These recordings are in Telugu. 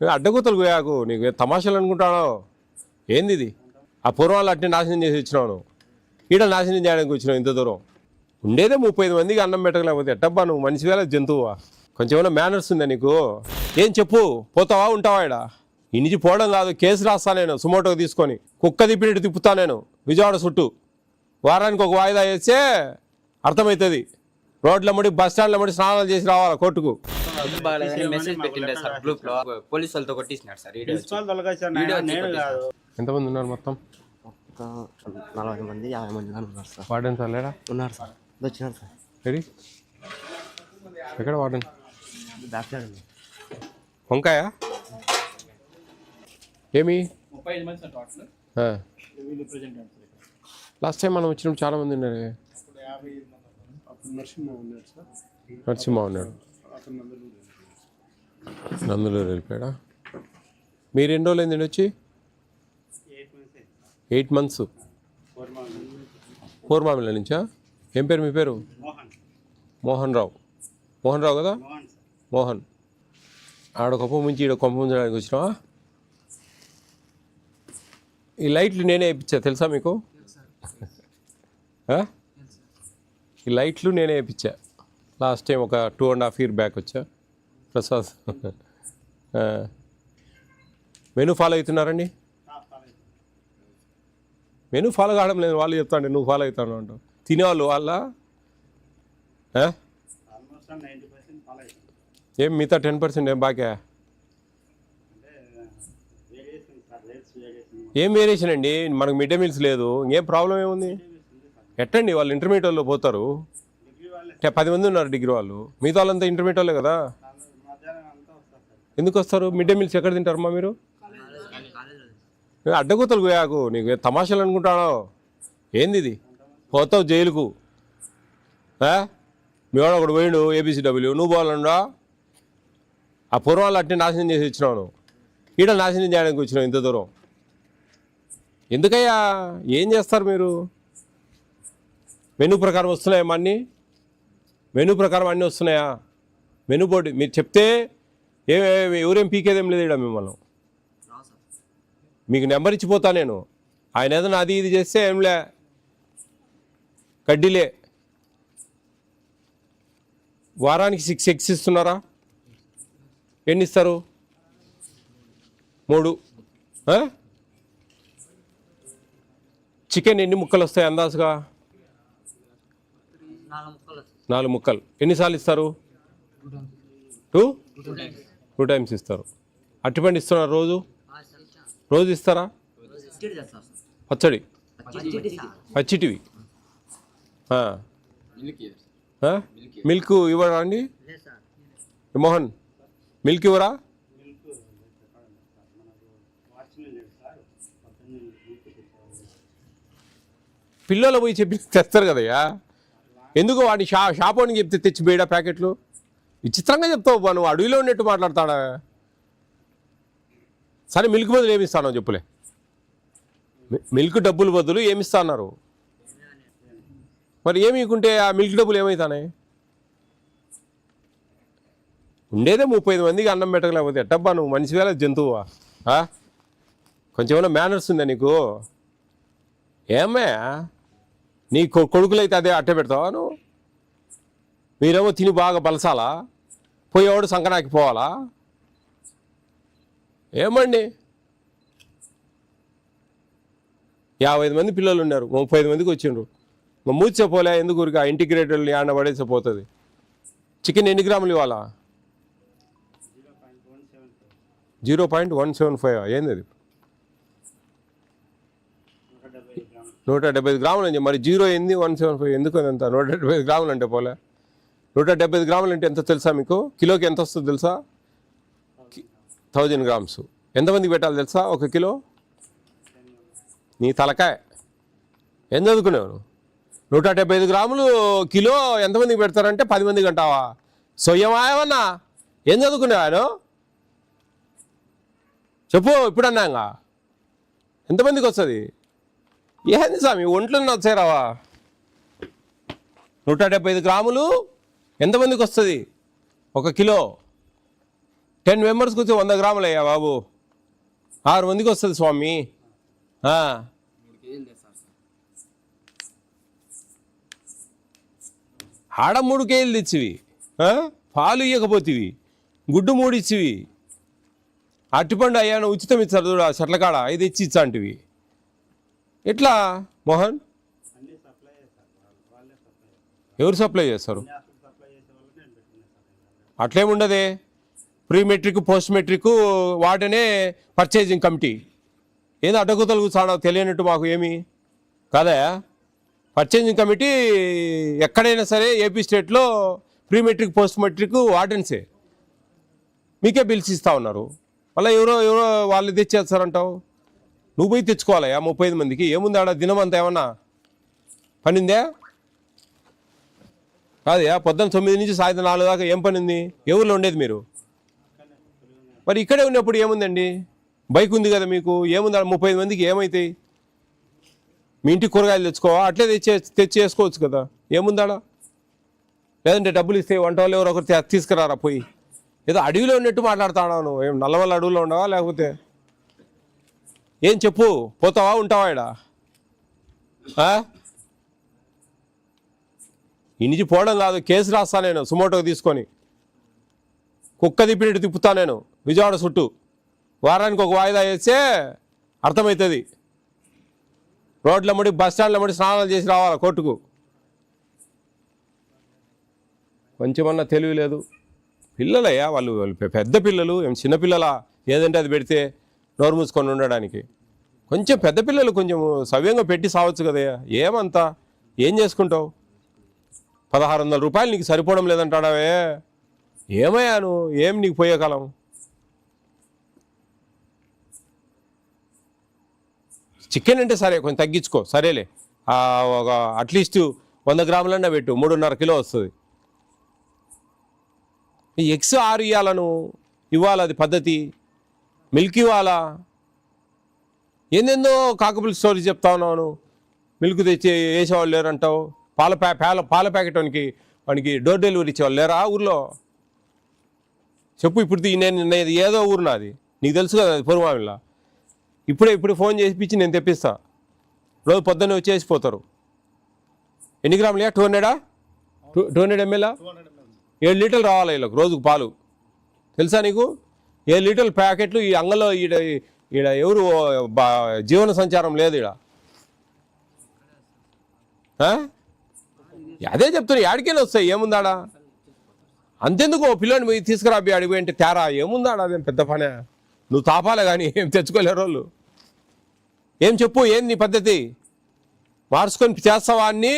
అడ్డగూతలు పోయాకు నీకు తమాషాలు అనుకుంటానో ఏంది ఇది? ఆ పూర్వాలు అట్నే నాశనం చేసి వచ్చినావు, ఈడ నాశనం చేయడానికి వచ్చినావు. ఇంత దూరం ఉండేదే 35 మందికి అన్నం పెట్టకలేకపోతే ఎట్టబ్బా నువ్వు మనిషి వేళ జంతువువా? కొంచెం ఏమైనా మేనర్స్ ఉందా నీకు? ఏం చెప్పు, పోతావా ఉంటావా? ఈడ ఈ నుంచి పోవడం కాదు, కేసు రాస్తా నేను సుమోటోకి తీసుకొని. కుక్క తిప్పినట్టు తిప్పుతా నేను విజయవాడ చుట్టూ. వారానికి ఒక వాయిదా వేస్తే అర్థమవుతుంది. రోడ్లమ్మడి బస్ స్టాండ్లమ్మడి స్నానాలు చేసి రావాలా కోర్టుకు. మెసేజ్ పెట్టిండే సార్ గ్రూప్ లో, పోలీసు వాళ్ళతో కొట్టిస్తున్నారు సార్. ఎంతమంది ఉన్నారు మొత్తం? 40 మంది 50 మంది ఉన్నారు సార్. వార్డెన్ సార్ లేరా? ఉన్నారు సార్, వచ్చినారు సార్. రెడీ ఎక్కడ వార్డెన్? బ్యాక్ సైడ్ ఉంది. వంకాయ ఏమి? లాస్ట్ టైం మనం వచ్చినప్పుడు చాలా మంది ఉన్నారు. నరసింహ ఉన్నాడు, నందులూరు వెళ్ళిపోయాడా? మీరు ఎన్ని రోజులు అయిందండి వచ్చి? 8 months. పూర్మామిల నుంచా? ఏం పేరు మీ పేరు? మోహన్ రావు. మోహన్ రావు కదా? మోహన్. ఆడ కొప్ప ముంచి ఈడ కొప్ప ముంచడానికి వచ్చినావా? ఈ లైట్లు నేనే వేయించా తెలుసా మీకు? ఈ లైట్లు నేనే వేయించా. లాస్ట్ టైం ఒక 2.5 years బ్యాక్ వచ్చా. ప్రసాద్ మెనూ ఫాలో అవుతున్నారండి? మెనూ ఫాలో కావడం లేదు, వాళ్ళు చెప్తాండి నువ్వు ఫాలో అవుతాను అంటావు. తినేవాళ్ళు వాళ్ళ ఏం మిగతా 10% ఏం బాకా? ఏం వేరియేషన్ అండి? మనకు మిడ్ డే మీల్స్ లేదు, ఇంకేం ప్రాబ్లం ఏముంది? ఎట్టండి వాళ్ళు ఇంటర్మీడియట్ వాళ్ళు పోతారు, 10 మంది ఉన్నారు డిగ్రీ వాళ్ళు, మిగతా వాళ్ళంతా ఇంటర్మీడియట్ వాళ్ళే కదా. ఎందుకు వస్తారు? మిడ్ డే మీల్స్ ఎక్కడ తింటారమ్మా మీరు? అడ్డగూతలు పోయాకు నీకు తమాషాలు అనుకుంటానో ఏంది ఇది? పోతావు జైలుకు. మీ వాడు ఒకడు పోయిండు ABCW, నువ్వు పోవాలన్నా? ఆ పూర్వాలు అట్నే నాశనం చేసి వచ్చినావు, నువ్వు ఈడ నాశనం చేయడానికి వచ్చినావు ఇంత దూరం. ఎందుకయ్యా? ఏం చేస్తారు మీరు? మెనూ ప్రకారం వస్తున్నాయా అన్నీ? మెనూ ప్రకారం అన్నీ వస్తున్నాయా? మెనూ బోర్డు మీరు చెప్తే ఎవరేం పీకేదేం లేదు ఇక్కడ మిమ్మల్ని. మీకు నెంబర్ ఇచ్చిపోతా నేను. ఆయన ఏదైనా అది ఇది చేస్తే ఏంలే, కడ్డీలే. వారానికి 6 eggs ఇస్తున్నారా? ఎన్ని ఇస్తారు? 3. చికెన్ ఎన్ని ముక్కలు వస్తాయి అందాజుగా? 4 ముక్కలు. ఎన్నిసార్లు ఇస్తారు? 2 times ఇస్తారు. అట్టిపండి ఇస్తున్నారు రోజు ఇస్తారా? పచ్చడి పచ్చిటివి. మిల్క్ ఇవ్వరా అండి? మోహన్ మిల్క్ ఇవ్వరా? పిల్లలు పోయి చెప్పి తెస్తారు కదయ్యా. ఎందుకు వాడిని షాప్ అని చెప్తే తెచ్చి బేడా ప్యాకెట్లు? విచిత్రంగా చెప్తావు నువ్వు, అడవిలో ఉన్నట్టు మాట్లాడతాడా? సరే మిల్క్ బదులు ఏమిస్తానో చెప్పులే. మిల్క్ డబ్బులు బదులు ఏమిస్తా అన్నారు? మరి ఏమి ఇవ్వకుంటే ఆ మిల్క్ డబ్బులు ఏమవుతానే? ఉండేదే 35 మందికి అన్నం పెట్టకలేకపోతే ఎట్టబ్బా నువ్వు మనిషి వేళ జంతువువా? కొంచెం ఏమైనా మేనర్స్ ఉందా నీకు? ఏమే నీ కొడుకులైతే అదే అట్టే పెడతావా నువ్వు? మీరేమో తిని బాగా బలసాలా, పోయేవాడు సంకనాకి పోవాలా? ఏమండి 55 మంది పిల్లలు ఉన్నారు, 35 మందికి వచ్చిండ్రు. మూర్చేపోలే ఎందుకు? ఊరికి ఆ ఇంటిగ్రేటెడ్ ఆడ పడేసిపోతుంది. చికెన్ ఎన్ని గ్రాములు ఇవ్వాలా? 0.175. ఏంది అది? 175 గ్రాములు అని. మరి 0 ఏంది 175 ఎందుకు? అంత 175 గ్రాములు అంటే పోలే. 175 గ్రాములు అంటే ఎంత తెలుసా మీకు? కిలోకి ఎంత వస్తుంది తెలుసా? 1000 grams. ఎంతమందికి పెట్టాలి తెలుసా 1 కిలో? నీ తలకాయ. ఏం చదువుకునేవు? 175 గ్రాములు కిలో ఎంతమందికి పెడతారంటే 10 మందికి అంటావా? సొయ్యమాయమన్నా ఏం చదువుకునేవాను చెప్పు. ఇప్పుడు అన్నాగా ఎంతమందికి వస్తుంది? ఏంది స్వామి ఒంట్లో వచ్చారావా? 175 గ్రాములు ఎంతమందికి వస్తుంది 1 కిలో? 10 మెంబర్స్కి వచ్చి 100 గ్రాములు అయ్యా బాబు, 6 మందికి వస్తుంది స్వామి. ఆడ 3 కేజీలు తెచ్చివి, పాలు ఇవ్వకపోతేవి, గుడ్డు 3 ఇచ్చివి, అట్టిపండు అయ్యా ఉచితం ఇచ్చారు చూడ చెట్లకాడ 5 ఇచ్చి ఇచ్చాంటివి. ఎట్లా మోహన్? ఎవరు సప్లై చేస్తారు? అట్లేముండదే. ప్రీ మెట్రిక్ పోస్ట్ మెట్రిక్ వాటనే పర్చేజింగ్ కమిటీ. ఏంది అడ్డగుతలు కూర్చోడా తెలియనట్టు మాకు ఏమి కాదా? పర్చేజింగ్ కమిటీ ఎక్కడైనా సరే ఏపీ స్టేట్లో ప్రీ మెట్రిక్ పోస్ట్ మెట్రిక్ వార్డెన్సే. మీకే బిల్స్ ఇస్తూ ఉన్నారు. మళ్ళీ ఎవరో వాళ్ళు తెచ్చేస్తారంటావు. నువ్వు పోయి తెచ్చుకోవాలయా 35 మందికి. ఏముంది ఆడ దినం అంతా ఏమన్నా పనిందే? కాదయా, పొద్దున్న 9 నుంచి సాయంత్రం 4 దాకా ఏం పని ఉంది? ఎవరిలో ఉండేది మీరు? మరి ఇక్కడే ఉన్నప్పుడు ఏముందండి? బైక్ ఉంది కదా మీకు, ఏముంది ఆడ 35 మందికి ఏమవుతాయి? మీ ఇంటికి కూరగాయలు తెచ్చుకోవా? అట్లే తెచ్చి వేసుకోవచ్చు కదా, ఏముందాడ? లేదంటే డబ్బులు ఇస్తే వంట వాళ్ళు ఎవరో ఒకరు తీసుకురారా పోయి. ఏదో అడవిలో ఉన్నట్టు మాట్లాడుతున్నావు నువ్వు. ఏం నల్లవల్ల అడవిలో ఉండవా? లేకపోతే ఏం చెప్పు, పోతావా ఉంటావా ఈడ? ఈ నుంచి పోవడం కాదు, కేసు రాస్తా నేను సుమోటోకి తీసుకొని. కుక్క తిప్పినట్టు తిప్పుతా నేను విజయవాడ చుట్టూ. వారానికి ఒక వాయిదా వేస్తే అర్థమవుతుంది. రోడ్ల ముడి బస్ స్టాండ్ల ముడి స్నానాలు చేసి రావాలా కోర్టుకు. కొంచెమన్నా తెలివి లేదు. పిల్లలయ్యా వాళ్ళు పెద్ద పిల్లలు, ఏం చిన్నపిల్లలా? ఏదంటే అది పెడితే నోరు మూసుకొని ఉండడానికి. కొంచెం పెద్ద పిల్లలు కొంచెం సవ్యంగా పెట్టి సావచ్చు కదయ్యా. ఏమంతా ఏం చేసుకుంటావు? 1600 రూపాయలు నీకు సరిపోవడం లేదంటాడావే. ఏమయ్యా నువ్వు, ఏం నీకు పోయే కాలం? చికెన్ అంటే సరే కొంచెం తగ్గించుకో, సరేలే. ఒక అట్లీస్ట్ 100 గ్రాములన్నా పెట్టు, 3.5 కిలో వస్తుంది. ఎగ్స్ 6 ఇవ్వాలను ఇవ్వాలి, అది పద్ధతి. మిల్క్ ఇవ్వాలా? ఏందేందో కాకపుల్ స్టోరీ చెప్తా ఉన్నాను. మిల్క్ తెచ్చి వేసేవాళ్ళు లేరంటావు. పాల ప్యాకెట్ వానికి డోర్ డెలివరీ ఇచ్చేవాళ్ళు లేరా ఊర్లో? చెప్పు. ఇప్పుడు నేను ఏదో ఊరు నాది, నీకు తెలుసు కదా, అది పొరుమావిలా. ఇప్పుడు ఫోన్ చేసి నేను తెప్పిస్తా. రోజు పొద్దున్నే వచ్చేసిపోతారు. ఎన్ని గ్రాములే? 200 ml 7 లీటర్లు రావాలి వీళ్ళకి రోజుకు పాలు. తెలుసా నీకు? 7 లీటర్ల ప్యాకెట్లు ఈ అంగంలో ఈడ ఎవరు జీవన సంచారం లేదు ఈడ. అదే చెప్తున్నా, యాడికెళ్ళి వస్తాయి? ఏముందాడా? అంతెందుకు పిల్లని పోయి తీసుకురా అడిగిపోయి అంటే తేరా ఏముందాడా? అదేం పెద్ద పనే. నువ్వు తాపాలే కానీ ఏం తెచ్చుకోలేరు వాళ్ళు. ఏం చెప్పు, ఏం నీ పద్ధతి? మార్చుకొని చేస్తావా అన్ని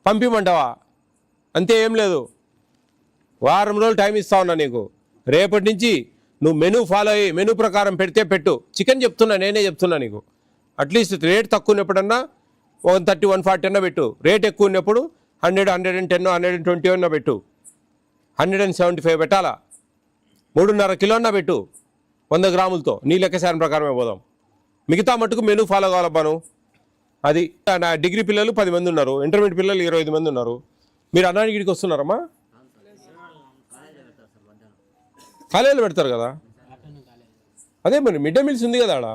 పంపిమంటావా? అంతే, ఏం లేదు. వారం రోజులు టైం ఇస్తా ఉన్నా నీకు. రేపటి నుంచి నువ్వు మెనూ ఫాలో అయ్యి మెనూ ప్రకారం పెడితే పెట్టు. చికెన్ చెప్తున్నా, నేనే చెప్తున్నా నీకు. అట్లీస్ట్ రేట్ తక్కువ ఉన్నప్పుడన్నా 130, 140 అన్నా పెట్టు. రేట్ ఎక్కువ ఉన్నప్పుడు 100, 110, 120 అన్నా పెట్టు. 175 పెట్టాలా? 3.5 కిలో అన్నా పెట్టు 100 గ్రాములతో. నీ లెక్కశారం ప్రకారమే పోదాం. మిగతా మట్టుకు మెనూ ఫాలో కావాలబ్బా నువ్వు. అది నా డిగ్రీ పిల్లలు 10 మంది ఉన్నారు, ఇంటర్మీడియట్ పిల్లలు 25 మంది ఉన్నారు. మీరు అన్నానికి వస్తున్నారమ్మా? కాలేజీలో పెడతారు కదా. అదే మరి మిడ్ డే మీల్స్ ఉంది కదా ఆడ,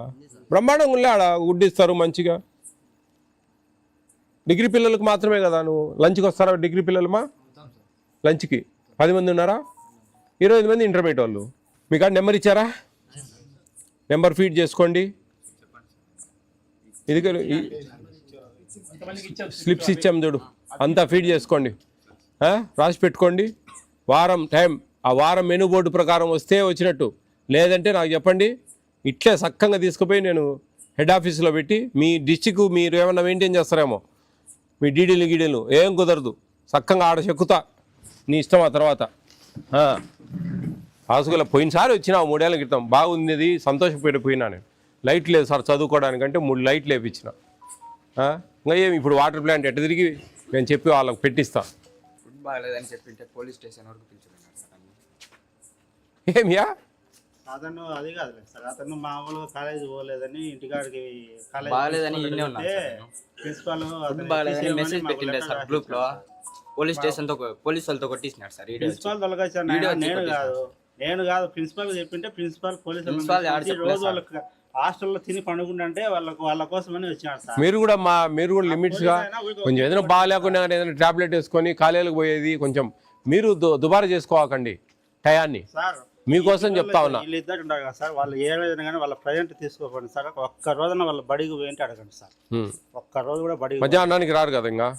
బ్రహ్మాండంగా ఉండే. ఆడ గుడ్డిస్తారు మంచిగా. డిగ్రీ పిల్లలకు మాత్రమే కదా. నువ్వు లంచ్కి వస్తారా డిగ్రీ పిల్లలమా? లంచ్కి 10 మంది ఉన్నారా? 25 మంది ఇంటర్మీడియట్ వాళ్ళు. మీకు ఆ నెంబర్ ఇచ్చారా? నెంబర్ ఫీడ్ చేసుకోండి. ఇది స్లిప్స్ ఇచ్చాం చూడు, అంతా ఫీడ్ చేసుకోండి, రాసి పెట్టుకోండి. వారం టైం, ఆ వారం మెనూ బోర్డు ప్రకారం వస్తే వచ్చినట్టు, లేదంటే నాకు చెప్పండి. ఇట్లే సక్కంగా తీసుకుపోయి నేను హెడ్ ఆఫీస్లో పెట్టి మీ డిస్టిక్ మీరు ఏమన్నా మెయింటైన్ చేస్తారేమో, మీ డీడీలు ఏం కుదరదు. సక్కంగా ఆడ చెక్కుతా, నీ ఇష్టం. ఆ తర్వాత హాస్పిటల్ పోయినసారి వచ్చినా 3 ఏళ్ల క్రితం బాగుంది, సంతోషపడిపోయినా నేను. లైట్ లేదు సార్ చదువుకోవడానికంటే 3 లైట్లు వేయించిన. ఇంకా ఏమి ఇప్పుడు వాటర్ ప్లాంట్ ఎట్ట తిరిగి నేను చెప్పి వాళ్ళకి పెట్టిస్తా. ఫుడ్ బాగాలేదని చెప్పింటే పోలీస్ స్టేషన్ వరకు పిలిచిపోయినారు సార్. ఏమియా? అతను అది కాదు సార్, అతను మామూలుగా కాలేజీ పోలేదని ఇంటికాడికి బాగాలేదని ప్రిన్సిపాల్ బాగాలేదని మెసేజ్ పెట్టిండే సార్ గ్రూప్ లో. పోలీస్ స్టేషన్ తో పోలీసు వాళ్ళతో కొట్టించినారు సార్. ప్రిన్సిపాల్ తొలగించాను నేను కాదు. నేను కాదు ప్రిన్సిపల్ చెప్పింటే ప్రిన్సిపల్ పోలీసు ప్రిన్సిపాల్ యాడ్ రోజు చెప్పలేదు వాళ్ళకి హాస్టల్లో తిని పండుకుంటే వాళ్ళ కోసమని వచ్చినాడు సార్. మీరు కూడా లిమిట్స్గా కొంచెం ఏదైనా బాగాలేకుండా కానీ ఏదైనా టాబ్లెట్ వేసుకొని కాలేజీలకు పోయేది కొంచెం మీరు దుబారా చేసుకోవాకండి టయాన్ని. సార్ మీకోసం చెప్తా ఉన్నా. వీళ్ళిద్దరు ఉంటారు కదా సార్, వాళ్ళు ఏ రోజున కానీ వాళ్ళ ప్రజెంట్ తీసుకోకండి సార్. ఒక్క రోజున వాళ్ళ బడికి పోయింటే అడగండి సార్. ఒక్క రోజు కూడా బడికి మధ్యాహ్నానికి రారు కదా ఇంకా.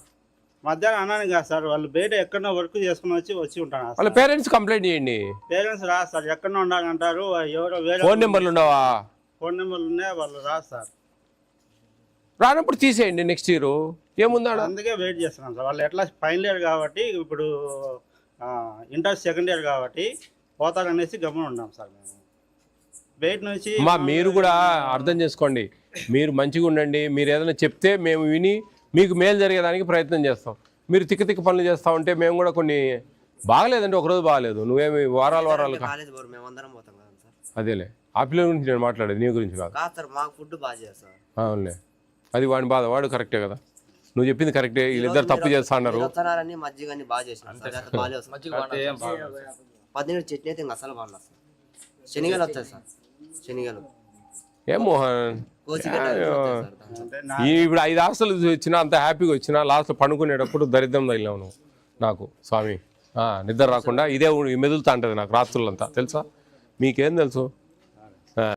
మధ్యాహ్నం అన్నాను కదా సార్, వాళ్ళు బయట ఎక్కడో వర్క్ చేసుకుని వచ్చి ఉంటారు. వాళ్ళ పేరెంట్స్ కంప్లైంట్ చేయండి. పేరెంట్స్ రాదు సార్, ఎక్కడో ఉండాలంటారు. ఎవరో వేరే ఫోన్ నెంబర్లు ఉండవా? ఫోన్ నెంబర్లు ఉన్నాయి, వాళ్ళు రాదు సార్. రానప్పుడు తీసేయండి నెక్స్ట్ ఇయర్ ఏముందా. అందుకే వెయిట్ చేస్తున్నాం సార్. వాళ్ళు ఎట్లా ఫైనల్ ఇయర్ కాబట్టి ఇప్పుడు ఇంటర్ సెకండ్ ఇయర్ కాబట్టి పోతారనేసి గమనం ఉన్నాం సార్. మేము బయట నుంచి మీరు కూడా అర్థం చేసుకోండి. మీరు మంచిగా ఉండండి. మీరు ఏదైనా చెప్తే మేము విని మీకు మేలు జరిగేదానికి ప్రయత్నం చేస్తాం. మీరు తిక్క పనులు చేస్తూ ఉంటే మేము కూడా కొన్ని బాగలేదంటే ఒకరోజు బాగలేదు, నువ్వేమి వారాలు అదేలే. ఆ పిల్లల గురించి నేను మాట్లాడేది నీ గురించి కాదు. అవునులే, అది వాడి బాధ. వాడు కరెక్టే కదా, నువ్వు చెప్పింది కరెక్టే. వీళ్ళిద్దరు తప్పు చేస్తా అన్నారు. చట్నీ అయితే ఇంకా అసలు బాగా శనిగలు వస్తాయి సార్. శనిగలు ఏం మోహన్ ఇప్పుడు 5 హాస్టల్ వచ్చినా అంత హ్యాపీగా వచ్చినా లాస్ట్ పండుకునేటప్పుడు దరిద్రం తగిలినావు నువ్వు నాకు స్వామి. నిద్ర రాకుండా ఇదే మెదులుతా ఉంటుంది నాకు రాత్రులంతా తెలుసా. మీకేం తెలుసు?